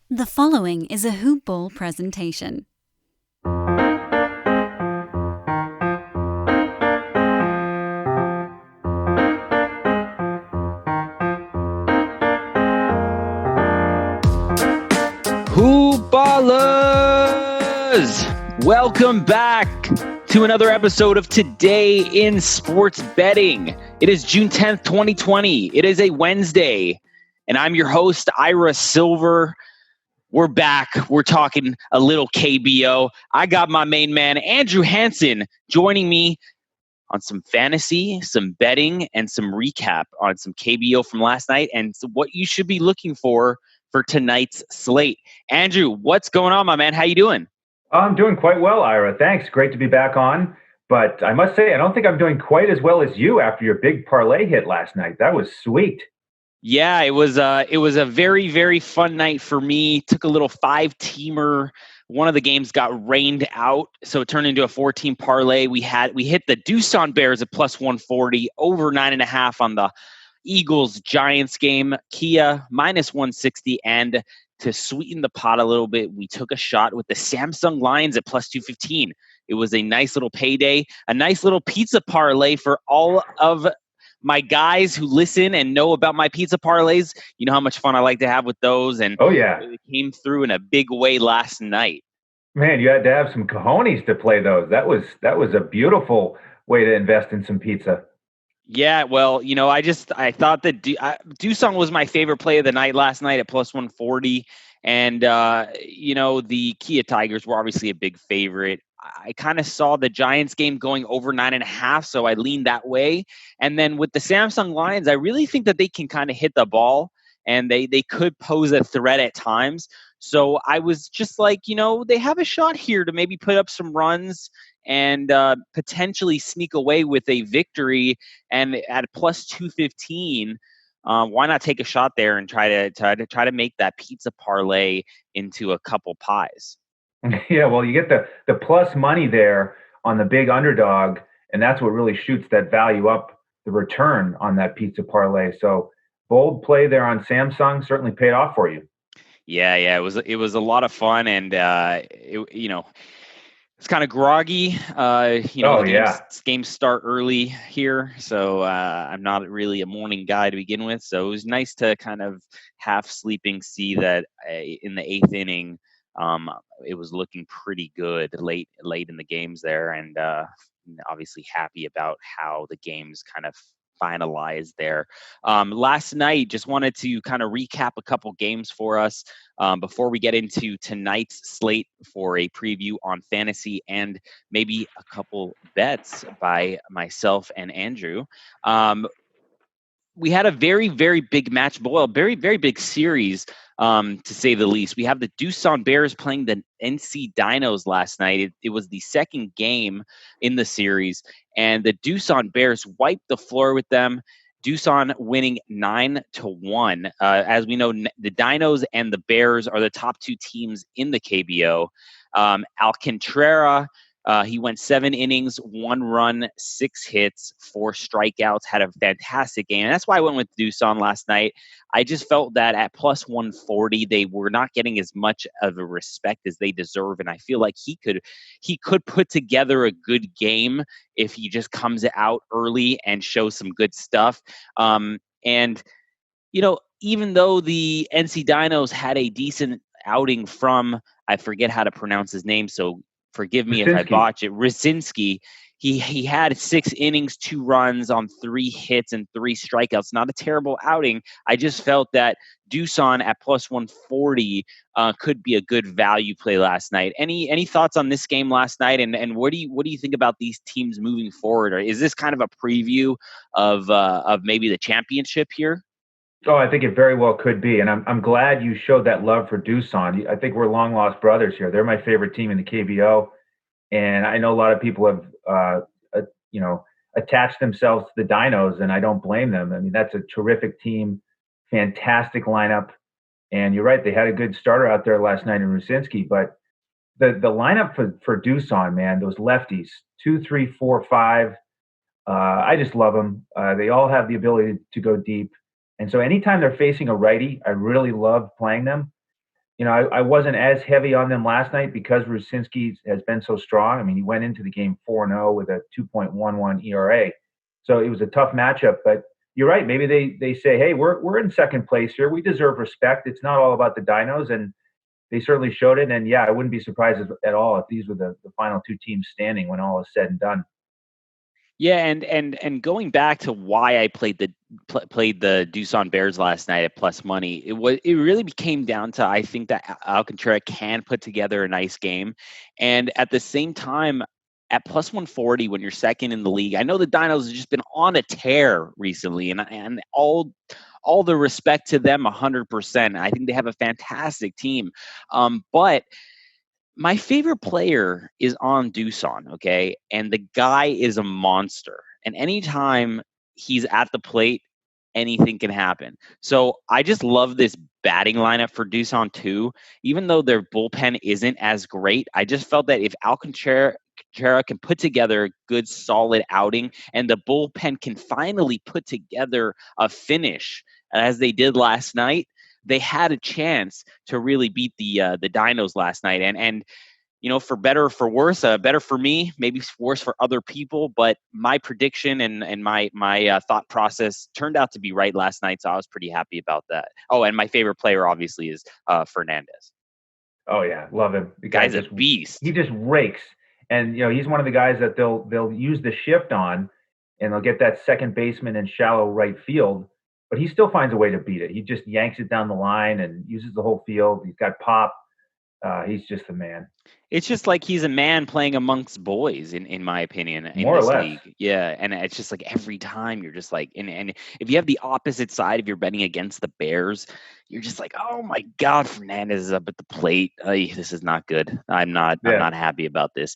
The following is a Hoop Ball presentation. Hoop Ballers! Welcome back to another episode of Today in Sports Betting. It is June 10th, 2020. It is a Wednesday, and I'm your host, Ira Silver. We're back. We're talking a little KBO. I got my main man, Andrew Hanson, joining me on some fantasy, some betting, and some recap on some KBO from last night and what you should be looking for tonight's slate. Andrew, what's going on, my man? How you doing? I'm doing quite well, Ira. Thanks. Great to be back on. But I must say, I don't think I'm doing quite as well as you after your big parlay hit last night. That was sweet. Yeah, it was a very, very fun night for me. Took a little 5-teamer. One of the games got rained out, so it turned into a 4-team parlay. We hit the Doosan Bears at plus 140, over 9.5 on the Eagles Giants game, Kia minus 160, and to sweeten the pot a little bit, we took a shot with the Samsung Lions at plus 215. It was a nice little payday, a nice little pizza parlay for all of my guys who listen and know about my pizza parlays. You know how much fun I like to have with those, and Oh, yeah. it came through in a big way last night. Man, you had to have some cojones to play those. That was a beautiful way to invest in some pizza. Yeah, well, I thought that Doosan was my favorite play of the night last night at plus 140. And, the Kia Tigers were obviously a big favorite. I kind of saw the Giants game going over 9.5, so I leaned that way. And then with the Samsung Lions, I really think that they can kind of hit the ball and they could pose a threat at times. So I was just like, they have a shot here to maybe put up some runs and potentially sneak away with a victory. And at plus 215, why not take a shot there and try to make that pizza parlay into a couple pies? Yeah, well, you get the plus money there on the big underdog, and that's what really shoots that value up, the return on that pizza parlay. So bold play there on Samsung certainly paid off for you. Yeah, it was a lot of fun, and it's kind of groggy. Oh, The yeah. games start early here, so I'm not really a morning guy to begin with. So it was nice to kind of half sleeping see that in the 8th inning, it was looking pretty good late in the games there, and obviously happy about how the games kind of finalized there. Last night, just wanted to kind of recap a couple games for us before we get into tonight's slate for a preview on fantasy and maybe a couple bets by myself and Andrew. We had a very, very big match, but well, very, very big series, to say the least. We have the Doosan Bears playing the NC Dinos last night. It was the second game in the series, and the Doosan Bears wiped the floor with them. Doosan winning 9-1. As we know, the Dinos and the Bears are the top two teams in the KBO. Alcantara, he went 7 innings, 1 run, 6 hits, 4 strikeouts, had a fantastic game. And that's why I went with Doosan last night. I just felt that at plus 140, they were not getting as much of a respect as they deserve. And I feel like he could put together a good game if he just comes out early and shows some good stuff. And even though the NC Dinos had a decent outing from, I forget how to pronounce his name, so forgive me if I Brzezinski. botch it, Rosinsky. He had 6 innings, 2 runs on 3 hits and 3 strikeouts. Not a terrible outing. I just felt that Doosan at plus 140 could be a good value play last night. Any thoughts on this game last night? And what do you think about these teams moving forward? Or is this kind of a preview of maybe the championship here? Oh, I think it very well could be, and I'm glad you showed that love for Doosan. I think we're long lost brothers here. They're my favorite team in the KBO, and I know a lot of people have, uh, you know, attached themselves to the Dinos, and I don't blame them. I mean, that's a terrific team, fantastic lineup, and you're right. They had a good starter out there last night in Rusinski, but the lineup for Doosan, man, those lefties, 2, 3, 4, 5. I just love them. They all have the ability to go deep. And so anytime they're facing a righty, I really love playing them. I wasn't as heavy on them last night because Rucinski has been so strong. I mean, he went into the game 4-0 with a 2.11 ERA. So it was a tough matchup, but you're right. Maybe they say, hey, we're in second place here. We deserve respect. It's not all about the Dinos, and they certainly showed it. And yeah, I wouldn't be surprised at all if these were the final two teams standing when all is said and done. Yeah, and going back to why I played the Doosan Bears last night at plus money, it really became down to, I think that Alcantara can put together a nice game, and at the same time, at plus 140 when you're second in the league, I know the Dinos have just been on a tear recently, and all the respect to them 100%. I think they have a fantastic team, but my favorite player is on Doosan, okay? And the guy is a monster. And anytime he's at the plate, anything can happen. So I just love this batting lineup for Doosan too. Even though their bullpen isn't as great, I just felt that if Alcantara can put together a good solid outing and the bullpen can finally put together a finish as they did last night, they had a chance to really beat the Dinos last night. And for better or for worse, better for me, maybe worse for other people. But my prediction and my thought process turned out to be right last night, so I was pretty happy about that. Oh, and my favorite player obviously is Fernandez. Oh yeah, love him. The guy Guy's a beast. He just rakes, and he's one of the guys that they'll use the shift on, and they'll get that second baseman in shallow right field, but he still finds a way to beat it. He just yanks it down the line and uses the whole field. He's got pop. He's just the man. It's just like he's a man playing amongst boys, in my opinion, in More or this less. league. Yeah, and it's just like every time you're just like, and if you have the opposite side, if you're betting against the Bears, you're just like, oh my God, Fernandez is up at the plate. This is not good. I'm not happy about this.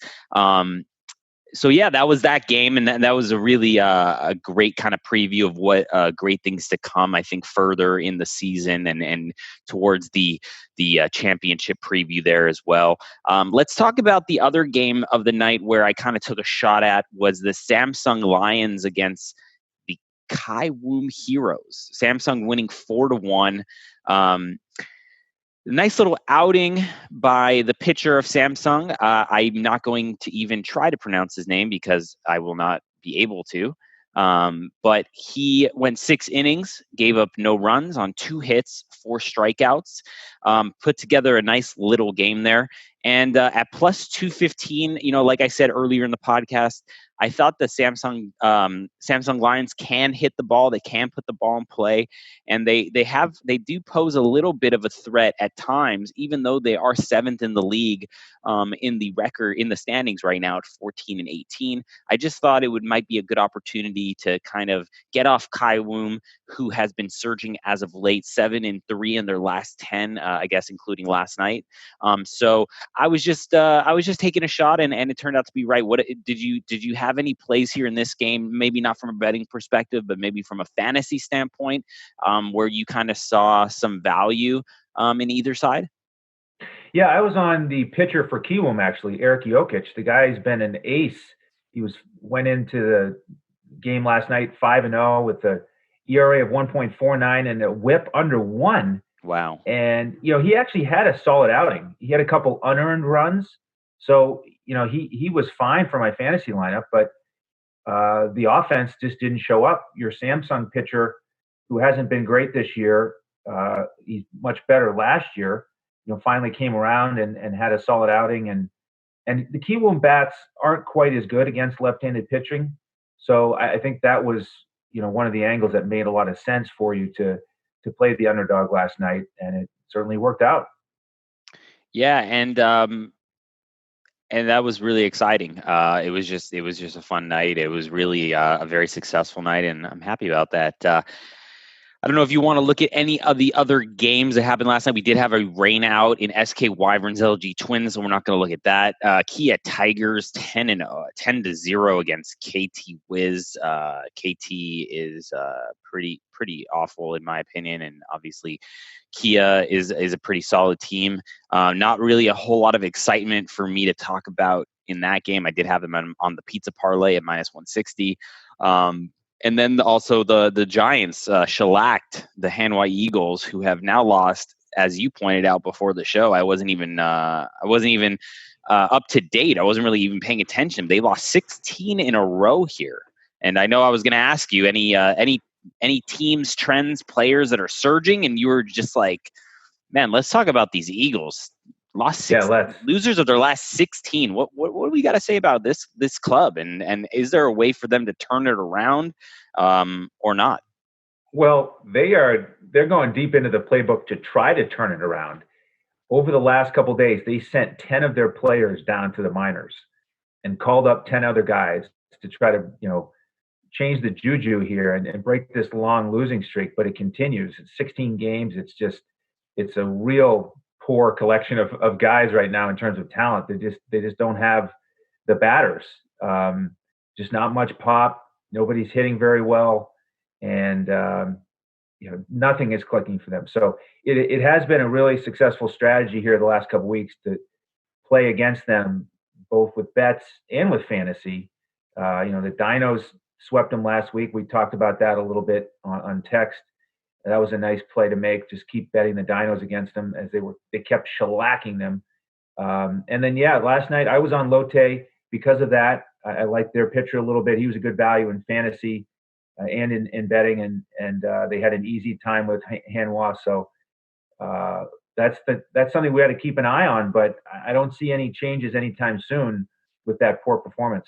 So yeah, that was that game, and that was a really a great kind of preview of what great things to come. I think further in the season and towards the championship preview there as well. Let's talk about the other game of the night where I kind of took a shot at was the Samsung Lions against the Kaiwoom Heroes. Samsung winning 4-1. Nice little outing by the pitcher of Samsung. I'm not going to even try to pronounce his name because I will not be able to. But he went 6 innings, gave up no runs on 2 hits, 4 strikeouts, put together a nice little game there. And at plus 215, like I said earlier in the podcast, I thought the Samsung Lions can hit the ball. They can put the ball in play, and they do pose a little bit of a threat at times, even though they are 7th in the league in the standings right now at 14-18. I just thought it might be a good opportunity to kind of get off Kaiwoom, who has been surging as of late, 7-3 in their last 10, I guess, including last night. So I was just taking a shot, and it turned out to be right. What did you have any plays here in this game? Maybe not from a betting perspective, but maybe from a fantasy standpoint, where you kind of saw some value in either sside? Yeah, I was on the pitcher for Kiwoom, actually, Eric Jokic. The guy's been an ace. He went into the game last night 5-0 with the ERA of 1.49 and a WHIP under 1. Wow. And he actually had a solid outing. He had a couple unearned runs, so he was fine for my fantasy lineup. But the offense just didn't show up. Your Samsung pitcher, who hasn't been great this year, he's much better last year. Finally came around and had a solid outing. And the Kiwoom bats aren't quite as good against left-handed pitching, so I think that was one of the angles that made a lot of sense for you to play the underdog last night, and it certainly worked out. Yeah, and that was really exciting. It was just a fun night. It was really a very successful night, and I'm happy about that. I don't know if you want to look at any of the other games that happened last night. We did have a rain out in SK Wyverns LG Twins, so we're not going to look at that. Kia Tigers 10-0 against KT Wiz. KT is pretty awful in my opinion, and obviously Kia is a pretty solid team. Not really a whole lot of excitement for me to talk about in that game. I did have them on the pizza parlay at minus 160. And then also the Giants shellacked the Hanwha Eagles, who have now lost as you pointed out before the show, I wasn't even up to date. I wasn't really even paying attention. They lost 16 in a row here, and I know I was going to ask you any teams, trends, players that are surging, and you were just like, man, let's talk about these Eagles. Lost six losers of their last 16. What do we got to say about this club? And is there a way for them to turn it around, or not? Well, they're going deep into the playbook to try to turn it around. Over the last couple of days, they sent 10 of their players down to the minors and called up 10 other guys to try to, change the juju here and break this long losing streak. But it continues. It's 16 games. It's a real poor collection of guys right now in terms of talent. They just don't have the batters. Just not much pop. Nobody's hitting very well, and nothing is clicking for them. So it has been a really successful strategy here the last couple of weeks to play against them, both with bets and with fantasy. The Dinos swept them last week. We talked about that a little bit on text. That was a nice play to make. Just keep betting the Dinos against them as they kept shellacking them. And then last night I was on Lotte because of that. I liked their pitcher a little bit. He was a good value in fantasy and in betting, and they had an easy time with Hanwha. So that's something we had to keep an eye on. But I don't see any changes anytime soon with that poor performance.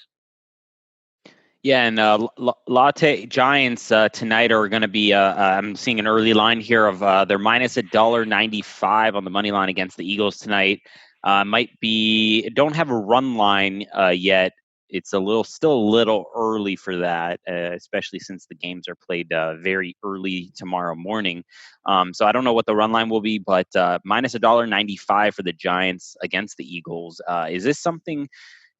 Yeah, and Latte Giants tonight are going to be. I'm seeing an early line here of they're minus $1.95 on the money line against the Eagles tonight. Don't have a run line yet. It's still a little early for that, especially since the games are played very early tomorrow morning. So I don't know what the run line will be, but minus $1.95 for the Giants against the Eagles. Is this something?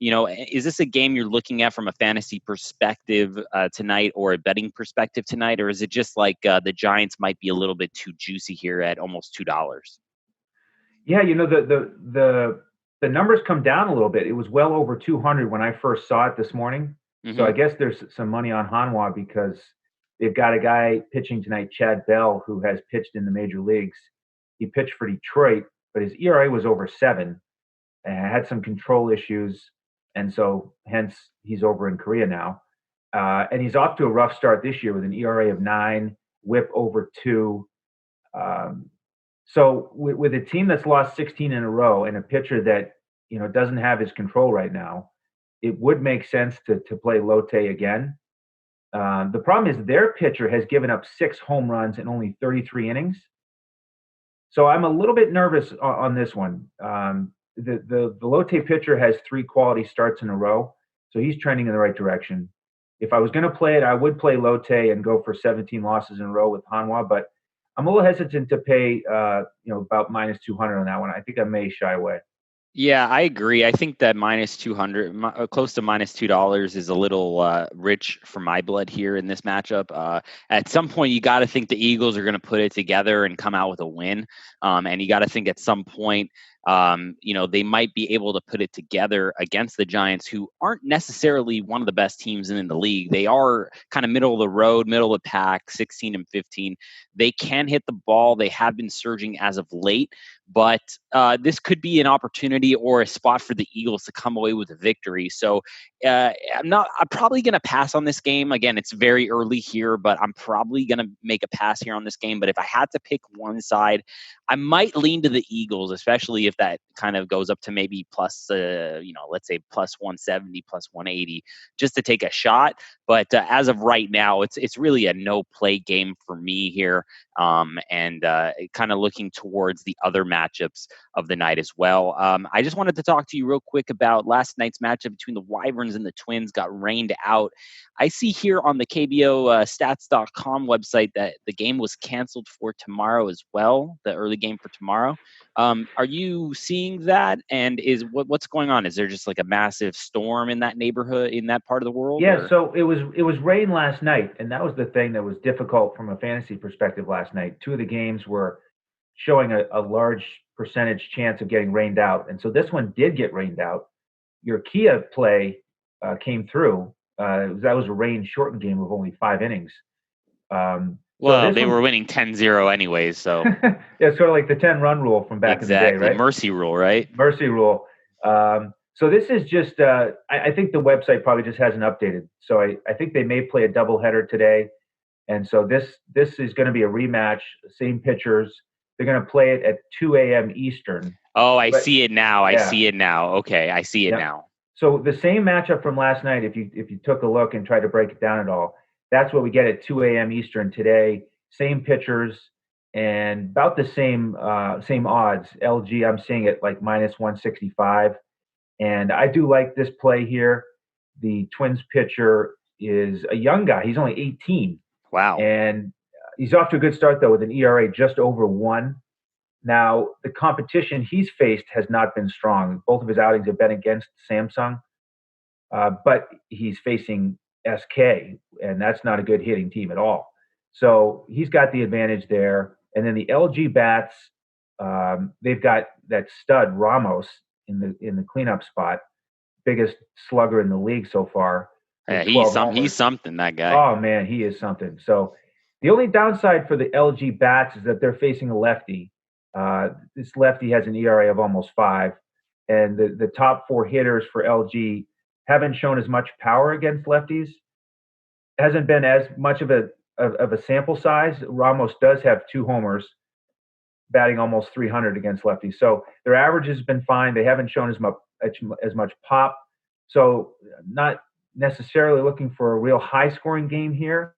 Is this a game you're looking at from a fantasy perspective tonight, or a betting perspective tonight, or is it just like the Giants might be a little bit too juicy here at almost $2? Yeah, the numbers come down a little bit. It was well over 200 when I first saw it this morning. Mm-hmm. So I guess there's some money on Hanwha because they've got a guy pitching tonight, Chad Bell, who has pitched in the major leagues. He pitched for Detroit, but his ERA was over 7 and had some control issues. And so hence he's over in Korea now. And he's off to a rough start this year with an ERA of 9, whip over 2. So with a team that's lost 16 in a row and a pitcher that, doesn't have his control right now, it would make sense to play Lotte again. The problem is their pitcher has given up 6 home runs in only 33 innings. So I'm a little bit nervous on this one. The Lotte pitcher has 3 quality starts in a row, so he's trending in the right direction. If I was going to play it, I would play Lotte and go for 17 losses in a row with Hanwha, but I'm a little hesitant to pay, about minus 200 on that one. I think I may shy away. Yeah, I agree. I think that minus 200, close to minus $2 is a little rich for my blood here in this matchup. At some point, you got to think the Eagles are going to put it together and come out with a win. And you got to think at some point, they might be able to put it together against the Giants, who aren't necessarily one of the best teams in the league. They are kind of middle of the road, middle of the pack, 16 and 15. They can hit the ball. They have been surging as of late, but this could be an opportunity or a spot for the Eagles to come away with a victory. So I'm probably going to pass on this game. Again, it's very early here, but I'm probably going to make a pass here on this game. But if I had to pick one side, I might lean to the Eagles, especially if that kind of goes up to maybe plus, let's say plus 170, plus 180, just to take a shot. But as of right now, it's really a no play game for me here, and kind of looking towards the other matchups of the night as well. I just wanted to talk to you real quick about last night's matchup between the Wyverns and the Twins. Got rained out. I see here on the KBO stats.com website that the game was canceled for tomorrow as well, the early game for tomorrow. Are you seeing that? And what's going on? Is there just like a massive storm in that neighborhood, in that part of the world? Yeah, or? So it was rain last night, and that was the thing that was difficult from a fantasy perspective last night. 2 of the games were showing a large percentage chance of getting rained out, and so this one did get rained out. Your Kia play came through. That was a rain-shortened game of only 5 innings. So Well, this they one, were winning 10-0 anyways, so yeah, sort of like the 10-run rule from back in the day, exactly. right? Mercy rule, right? Mercy rule. So this is just, I think the website probably just hasn't updated. So I think they may play a doubleheader today. And so this is going to be a rematch, same pitchers. They're going to play it at 2 a.m. Eastern. Oh, I But see it now. I yeah, see it now. Okay, I see it yeah. now. So the same matchup from last night, if you took a look and tried to break it down at all, that's what we get at 2 a.m. Eastern today. Same pitchers and about the same odds. LG, I'm seeing it like minus 165. And I do like this play here. The Twins pitcher is a young guy. He's only 18. Wow. And he's off to a good start, though, with an ERA just over 1. Now, the competition he's faced has not been strong. Both of his outings have been against Samsung, but he's facing SK, and that's not a good hitting team at all. So he's got the advantage there. And then the LG bats, they've got that stud Ramos in the cleanup spot, biggest slugger in the league so far Yeah, with 12 he's homers. something, that guy. Oh man, he is something. So the only downside for the LG bats is that they're facing a lefty. This lefty has an ERA of almost 5, and the top 4 hitters for LG haven't shown as much power against lefties. Hasn't been as much of a sample size. Ramos does have 2 homers, batting almost 300 against lefties. So their average has been fine. They haven't shown as much pop. So not necessarily looking for a real high scoring game here,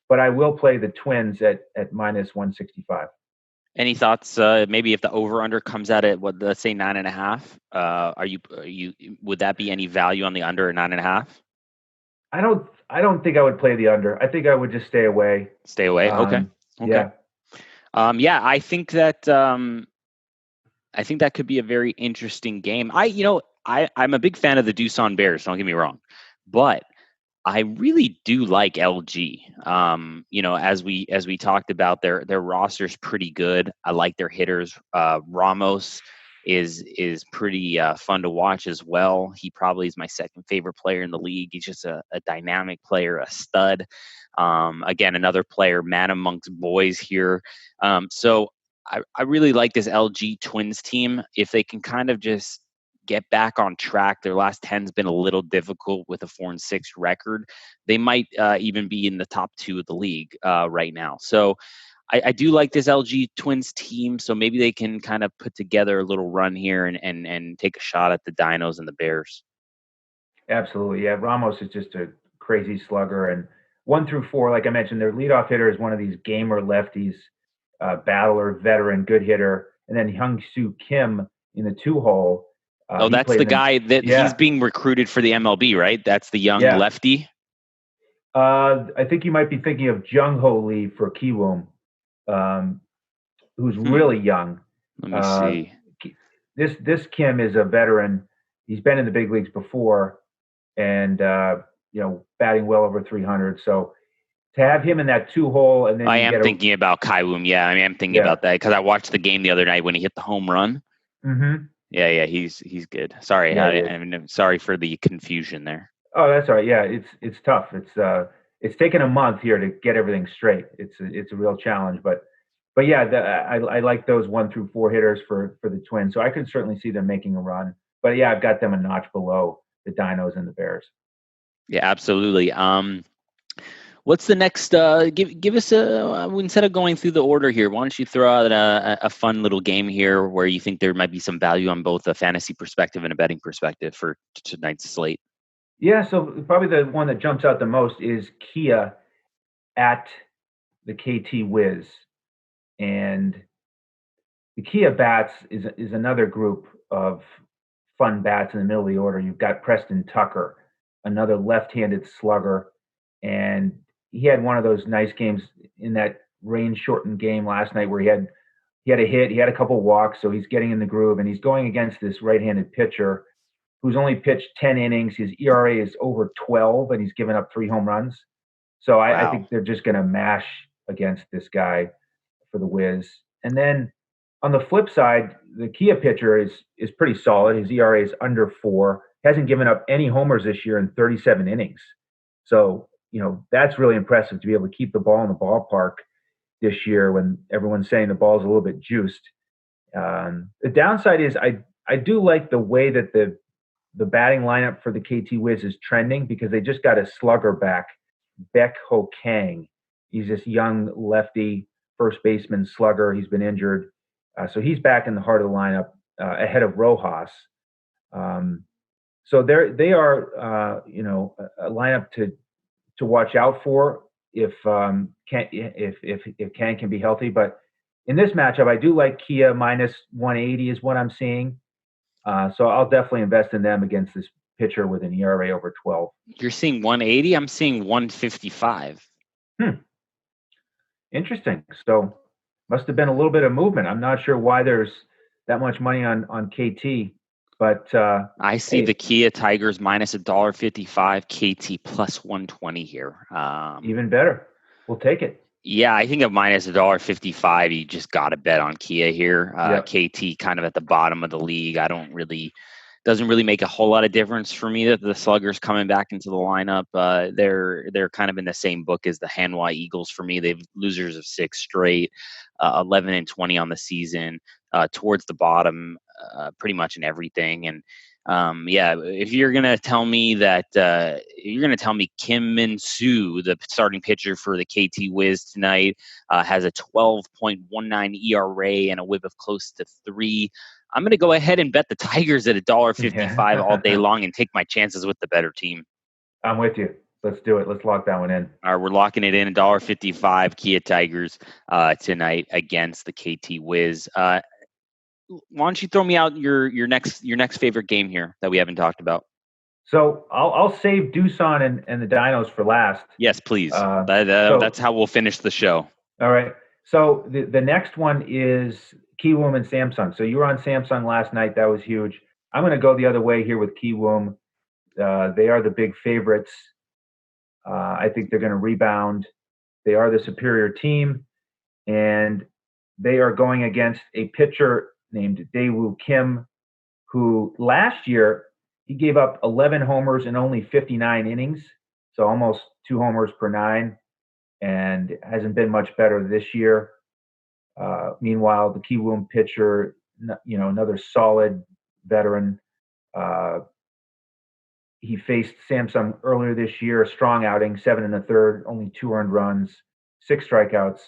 but I will play the Twins at minus 165. Any thoughts? Maybe if the over/under comes out at let's say 9.5, are you would that be any value on the under at 9.5? I don't think I would play the under. I think I would just stay away. Stay away. Okay. Yeah. Yeah, I think that could be a very interesting game. I'm a big fan of the Doosan Bears. Don't get me wrong, but I really do like LG. As we talked about, their roster's pretty good. I like their hitters. Ramos is pretty fun to watch as well. He probably is my second favorite player in the league. He's just a dynamic player, a stud. Again, another player, man amongst boys here. So I really like this LG Twins team. If they can kind of just get back on track. Their last 10's been a little difficult with a 4-6 record. They might even be in the top 2 of the league right now. So I do like this LG Twins team. So maybe they can kind of put together a little run here and take a shot at the Dinos and the Bears. Absolutely. Yeah. Ramos is just a crazy slugger. And 1 through 4, like I mentioned, their leadoff hitter is one of these gamer lefties, battler, veteran, good hitter. And then Hyung-Soo Kim in the 2-hole. That's the guy that he's being recruited for the MLB, right? That's the young lefty. I think you might be thinking of Jung Ho Lee for Kiwoom, who's really young. Let me see. This Kim is a veteran. He's been in the big leagues before, and batting well over 300. So to have him in that 2-hole, and then I am thinking about Kiwoom. Yeah, I mean, I'm thinking about that because I watched the game the other night when he hit the home run. Mm-hmm. Yeah, he's good. Sorry, I'm sorry for the confusion there. Oh, that's all right. Yeah, it's tough. It's taken a month here to get everything straight. It's a real challenge, but yeah, I like those 1 through 4 hitters for the Twins. So I could certainly see them making a run. But yeah, I've got them a notch below the Dinos and the Bears. Yeah, absolutely. What's the next? Give us instead of going through the order here, why don't you throw out a fun little game here where you think there might be some value on both a fantasy perspective and a betting perspective for tonight's slate? Yeah, so probably the one that jumps out the most is Kia at the KT Wiz, and the Kia bats is another group of fun bats in the middle of the order. You've got Preston Tucker, another left-handed slugger, and he had one of those nice games in that rain-shortened game last night where he had a hit, he had a couple walks, so he's getting in the groove, and he's going against this right-handed pitcher who's only pitched 10 innings. His ERA is over 12, and he's given up 3 home runs. So I think they're just going to mash against this guy for the Wiz. And then on the flip side, the Kia pitcher is pretty solid. His ERA is under 4. Hasn't given up any homers this year in 37 innings. So, that's really impressive to be able to keep the ball in the ballpark. this year when everyone's saying the ball's a little bit juiced. The downside is I do like the way that the batting lineup for the KT Wiz is trending because they just got a slugger back, Baek Ho Kang. He's this young lefty first baseman slugger. He's been injured. So he's back in the heart of the lineup ahead of Rojas. So they are a lineup to watch out for if Kang can be healthy. But in this matchup, I do like Kia minus 180 is what I'm seeing. So I'll definitely invest in them against this pitcher with an ERA over 12. You're seeing 180? I'm seeing 155. Interesting. So must have been a little bit of movement. I'm not sure why there's that much money on KT, but I see the Kia Tigers minus $1.55, KT plus 120 here. Even better. We'll take it. Yeah, I think at minus $1.55, you just got to bet on Kia here. KT kind of at the bottom of the league. Doesn't really make a whole lot of difference for me that the Sluggers coming back into the lineup. They're kind of in the same book as the Hanwha Eagles for me. They've losers of 6 straight, 11-20 on the season, towards the bottom, pretty much in everything. And if you're gonna tell me Kim Min-soo, the starting pitcher for the KT Wiz tonight, has a 12.19 ERA and a WHIP of close to 3. I'm going to go ahead and bet the Tigers at $1.55 all day long and take my chances with the better team. I'm with you. Let's do it. Let's lock that one in. All right, we're locking it in, $1.55 Kia Tigers tonight against the KT Wiz. Why don't you throw me out your next favorite game here that we haven't talked about? So I'll save Doosan and the Dinos for last. Yes, please. That's how we'll finish the show. All right. So the next one is Kiwoom and Samsung. So you were on Samsung last night. That was huge. I'm going to go the other way here with Kiwoom. They are the big favorites. I think they're going to rebound. They are the superior team, and they are going against a pitcher named Daewoo Kim, who last year he gave up 11 homers in only 59 innings, so almost 2 homers per 9, and hasn't been much better this year. Meanwhile, the Kiwoom pitcher, another solid veteran. He faced Samsung earlier this year, a strong outing, 7 1/3, only 2 earned runs, 6 strikeouts.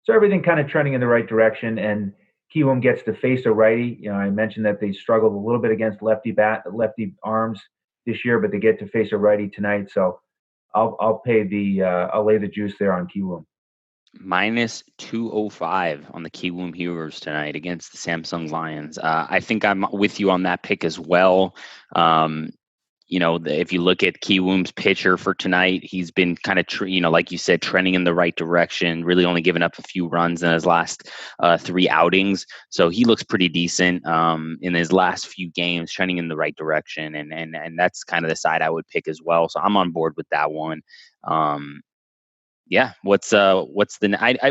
So everything kind of trending in the right direction. And Kiwoom gets to face a righty. I mentioned that they struggled a little bit against lefty arms this year, but they get to face a righty tonight. So I'll lay the juice there on Kiwoom. Minus 205 on the Kiwoom Heroes tonight against the Samsung Lions. I think I'm with you on that pick as well. If you look at Kiwoom's pitcher for tonight, he's been kind of, like you said, trending in the right direction, really only giving up a few runs in his last 3 outings. So he looks pretty decent in his last few games, trending in the right direction. And that's kind of the side I would pick as well. So I'm on board with that one.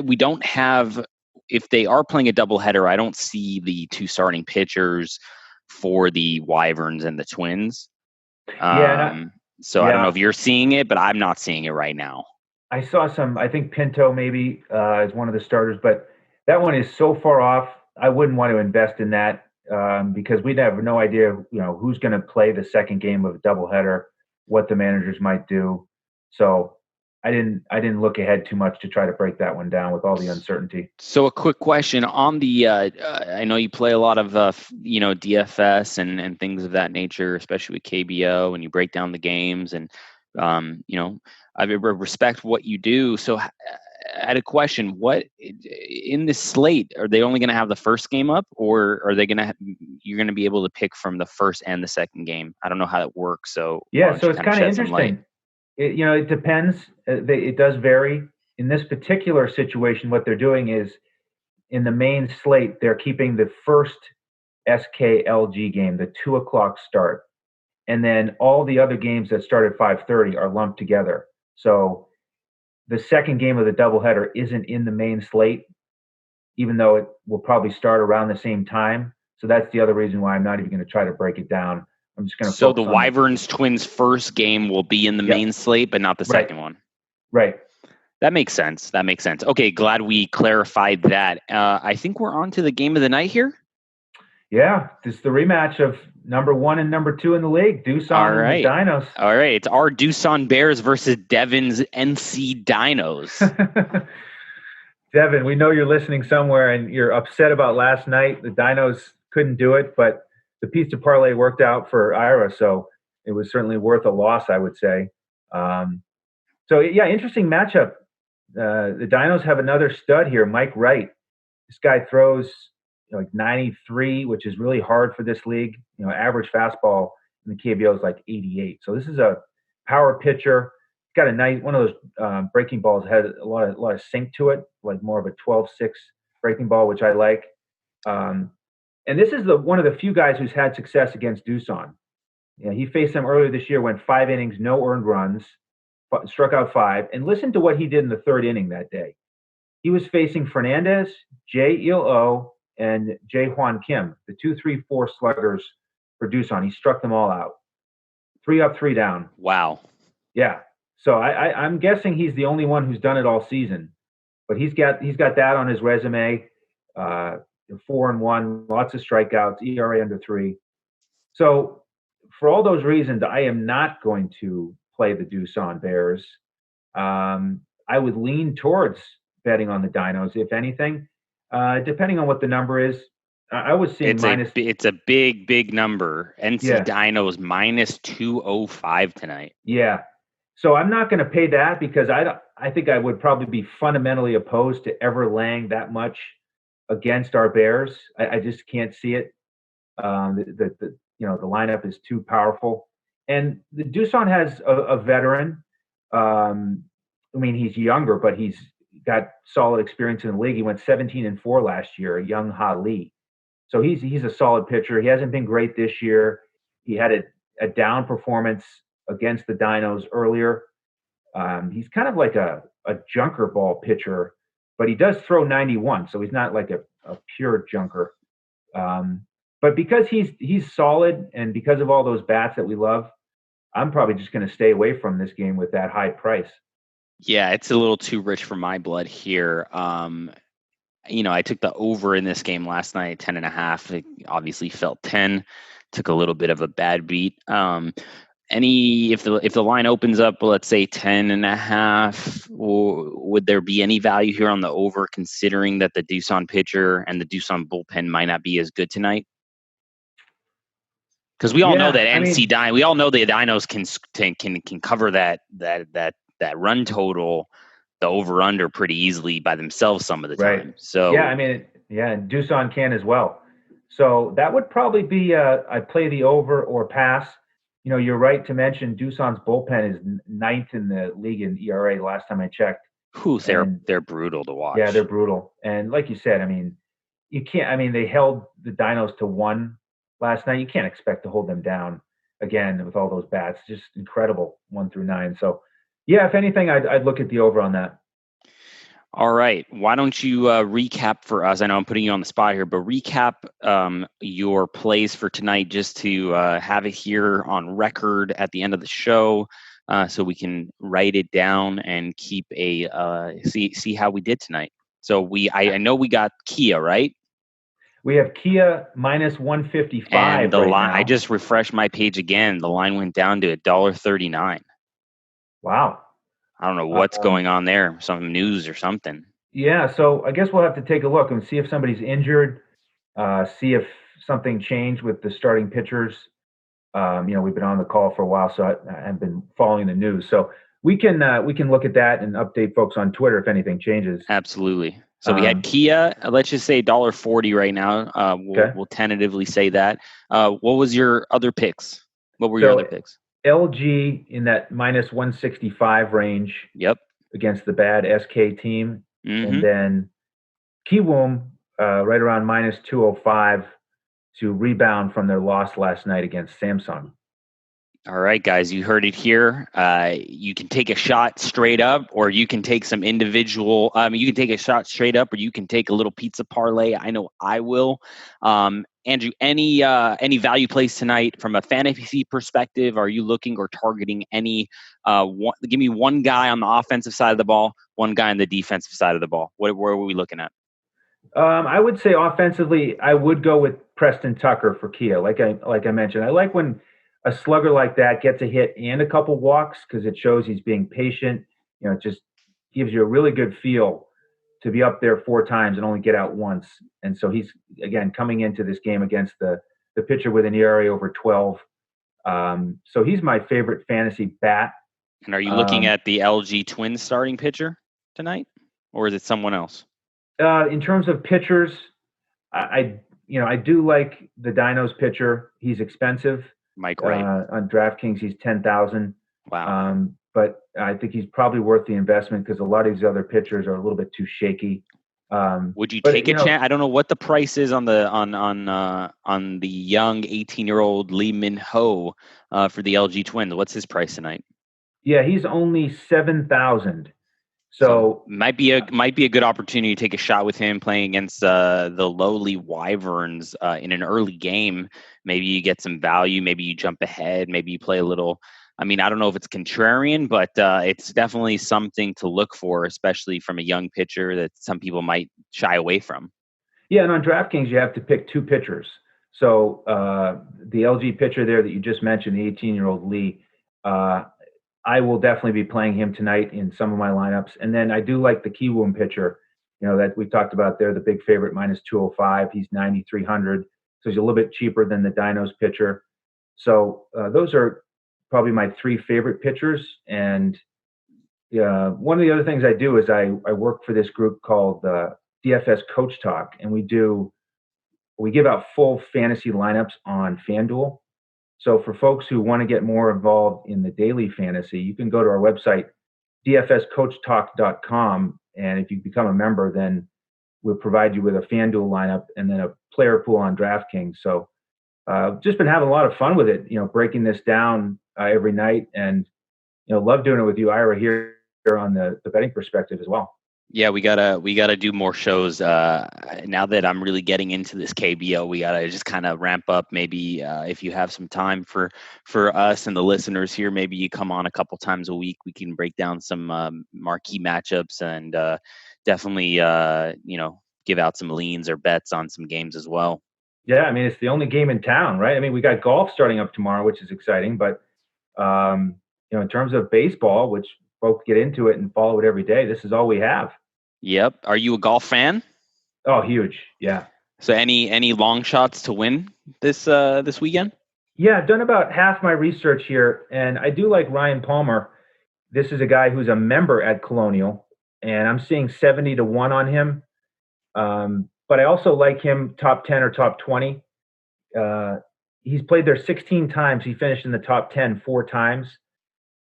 We don't have, if they are playing a doubleheader, I don't see the 2 starting pitchers for the Wyverns and the Twins. I don't know if you're seeing it, but I'm not seeing it right now. I saw I think Pinto maybe is one of the starters, but that one is so far off. I wouldn't want to invest in that because we'd have no idea, who's going to play the second game of a doubleheader, what the managers might do. So I didn't look ahead too much to try to break that one down with all the uncertainty. So a quick question on the, I know you play a lot of, DFS and things of that nature, especially with KBO, and you break down the games and, I respect what you do. So I had a question, what in this slate, are they only going to have the first game up, or are they you're going to be able to pick from the first and the second game? I don't know how it works. So yeah, so it's kind of interesting. It depends. It does vary. In this particular situation, what they're doing is in the main slate, they're keeping the first SKLG game, the 2:00 start. And then all the other games that start at 5:30 are lumped together. So the second game of the doubleheader isn't in the main slate, even though it will probably start around the same time. So that's the other reason why I'm not even going to try to break it down. I'm just going to. So the Wyverns Twins first game will be in the main slate, but not the second one. Right. That makes sense. Okay, glad we clarified that. I think we're on to the game of the night here. Yeah, this is the rematch of number 1 and number 2 in the league, Doosan and the Dinos. All right, it's our Doosan Bears versus Devin's NC Dinos. Devin, we know you're listening somewhere and you're upset about last night. The Dinos couldn't do it, but the pizza parlay worked out for Ira, so it was certainly worth a loss, I would say. So, yeah, interesting matchup. The Dinos have another stud here, Mike Wright. This guy throws like 93, which is really hard for this league. Average fastball in the KBO is like 88. So this is a power pitcher. He's got a nice one of those breaking balls has a lot of sink to it, like more of a 12-6 breaking ball, which I like. And this is one of the few guys who's had success against Doosan. He faced them earlier this year, went 5 innings, no earned runs, struck out 5, and listen to what he did in the 3rd inning that day. He was facing Fernandez, J-Il-O, and Jae-Hwan Kim, the 2-3-4 sluggers for Doosan. He struck them all out. 3 up, 3 down. Wow. Yeah. So I'm guessing he's the only one who's done it all season. But he's got that on his resume. 4-1, lots of strikeouts, ERA under 3. So for all those reasons, I am not going to play the Doosan Bears. I would lean towards betting on the Dinos, if anything. Depending on what the number is, I was seeing it's a big number. NC Dinos minus 205 tonight. Yeah. So I'm not going to pay that because I think I would probably be fundamentally opposed to ever laying that much against our Bears. I just can't see it. The lineup is too powerful. And the Doosan has a veteran. He's younger, but he's got solid experience in the league. He went 17-4 last year, young Ha Lee. So he's a solid pitcher. He hasn't been great this year. He had a down performance against the Dinos earlier. He's kind of like a junker ball pitcher, but he does throw 91, so he's not like a pure junker. But because he's solid and because of all those bats that we love, I'm probably just going to stay away from this game with that high price. Yeah, it's a little too rich for my blood here. I took the over in this game last night, 10.5. It obviously felt 10. Took a little bit of a bad beat. If the line opens up, let's say 10.5, would there be any value here on the over, considering that the Doosan pitcher and the Doosan bullpen might not be as good tonight? Because we all know that we all know the Dinos can cover that run total, the over-under, pretty easily by themselves some of the time. So and Doosan can as well. So that would probably be I play the over or pass. You're right to mention Doosan's bullpen is 9th in the league in ERA last time I checked. They're brutal to watch. Yeah, they're brutal. And like you said, you can't. They held the Dinos to 1 last night. You can't expect to hold them down again with all those bats. Just incredible 1 through 9. So. Yeah, if anything, I'd look at the over on that. All right. Why don't you recap for us? I know I'm putting you on the spot here, but recap your plays for tonight just to have it here on record at the end of the show so we can write it down and keep see how we did tonight. So I know we got Kia, right? We have Kia minus 155. And the line, now. I just refreshed my page again. The line went down to $1.39. Wow. I don't know what's going on there. Some news or something. Yeah, so I guess we'll have to take a look and see if somebody's injured, see if something changed with the starting pitchers. We've been on the call for a while, so I've been following the news. So we can look at that and update folks on Twitter if anything changes. Absolutely. So we had Kia, let's just say $1.40 right now. We'll tentatively say that. What was your other picks? What were your other picks? LG in that minus 165 range. Yep. Against the bad SK team. Mm-hmm. And then Kiwoom right around minus 205 to rebound from their loss last night against Samsung. All right, guys, you heard it here. You can take a shot straight up, or you can take some individual. You can take a shot straight up, or you can take a little pizza parlay. I know I will. Andrew, any value plays tonight from a fantasy perspective? Are you looking or targeting any? Give me one guy on the offensive side of the ball, one guy on the defensive side of the ball. Where are we looking at? I would say offensively, I would go with Preston Tucker for Kia. Like I mentioned, I like when a slugger like that gets a hit and a couple walks because it shows he's being patient. It just gives you a really good feel to be up there 4 times and only get out once. And so he's again coming into this game against the pitcher with an ERA over 12. So he's my favorite fantasy bat. And are you looking at the LG Twins starting pitcher tonight, or is it someone else? In terms of pitchers, I do like the Dinos pitcher. He's expensive. Mike Wright. On DraftKings, he's 10,000. Wow. But I think he's probably worth the investment because a lot of these other pitchers are a little bit too shaky. Would you take a chance? I don't know what the price is on the young 18-year-old Lee Min-ho for the LG Twins. What's his price tonight? Yeah, he's only 7,000. So might be a good opportunity to take a shot with him playing against the lowly Wyverns in an early game. Maybe you get some value. Maybe you jump ahead. Maybe you play a little. I mean, I don't know if it's contrarian, but it's definitely something to look for, especially from a young pitcher that some people might shy away from. Yeah, and on DraftKings, you have to pick 2 pitchers. So the LG pitcher there that you just mentioned, the 18-year-old Lee, I will definitely be playing him tonight in some of my lineups. And then I do like the Kiwoom pitcher, that we talked about there, the big favorite, -205. He's 9,300. So he's a little bit cheaper than the Dinos pitcher. So those are probably my 3 favorite pitchers. And one of the other things I do is I work for this group called DFS Coach Talk. And we give out full fantasy lineups on FanDuel. So for folks who want to get more involved in the daily fantasy, you can go to our website, dfscoachtalk.com. And if you become a member, then we'll provide you with a FanDuel lineup and then a player pool on DraftKings. So just been having a lot of fun with it, breaking this down every night. And, love doing it with you, Ira, here on the betting perspective as well. Yeah, we gotta do more shows. Now that I'm really getting into this KBO, we gotta just kind of ramp up. Maybe if you have some time for us and the listeners here, maybe you come on a couple times a week. We can break down some marquee matchups and definitely give out some leans or bets on some games as well. Yeah, I mean it's the only game in town, right? I mean we got golf starting up tomorrow, which is exciting, but in terms of baseball, which folks get into it and follow it every day, this is all we have. Yep. Are you a golf fan? Oh, huge. Yeah. So any long shots to win this weekend? Yeah, I've done about half my research here, and I do like Ryan Palmer. This is a guy who's a member at Colonial, and I'm seeing 70 to 1 on him. But I also like him top 10 or top 20. He's played there 16 times. He finished in the top 10 4 times.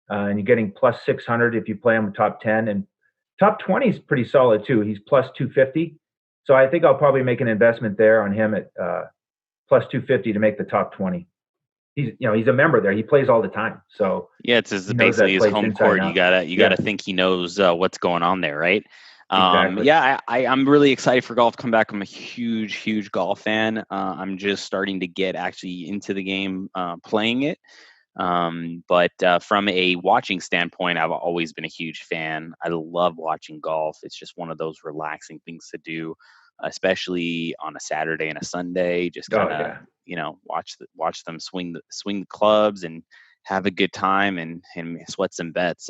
And you're getting plus 600 if you play him top 10. And top 20 is pretty solid too. He's plus 250. So I think I'll probably make an investment there on him at plus 250 to make the top 20. He's a member there. He plays all the time. So yeah, it's basically his home court. You gotta think he knows what's going on there, right? Exactly. Yeah, I'm really excited for golf to come back. I'm a huge golf fan. I'm just starting to get actually into the game, playing it. But from a watching standpoint, I've always been a huge fan. I love watching golf. It's just one of those relaxing things to do, especially on a Saturday and a Sunday. Just kind of, watch them swing the clubs and have a good time and sweat some bets.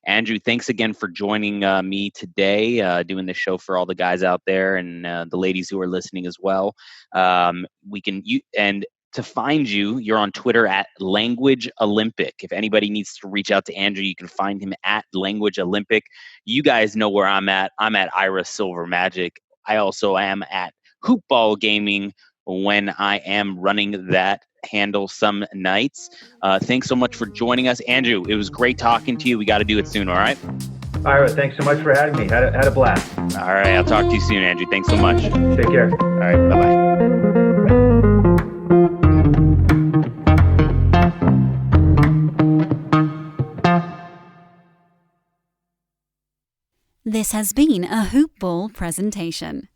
Andrew, thanks again for joining me today, doing this show for all the guys out there and the ladies who are listening as well. To find you, you're on Twitter at Language Olympic. If anybody needs to reach out to Andrew, you can find him at Language Olympic. You guys know where I'm at. I'm at Ira Silver Magic. I also am at Hoopball Gaming when I am running that handle some nights. Thanks so much for joining us. Andrew, it was great talking to you. We got to do it soon, all right? Ira, thanks so much for having me. Had a blast. All right, I'll talk to you soon, Andrew. Thanks so much. Take care. All right, bye-bye. This has been a Hoop Ball presentation.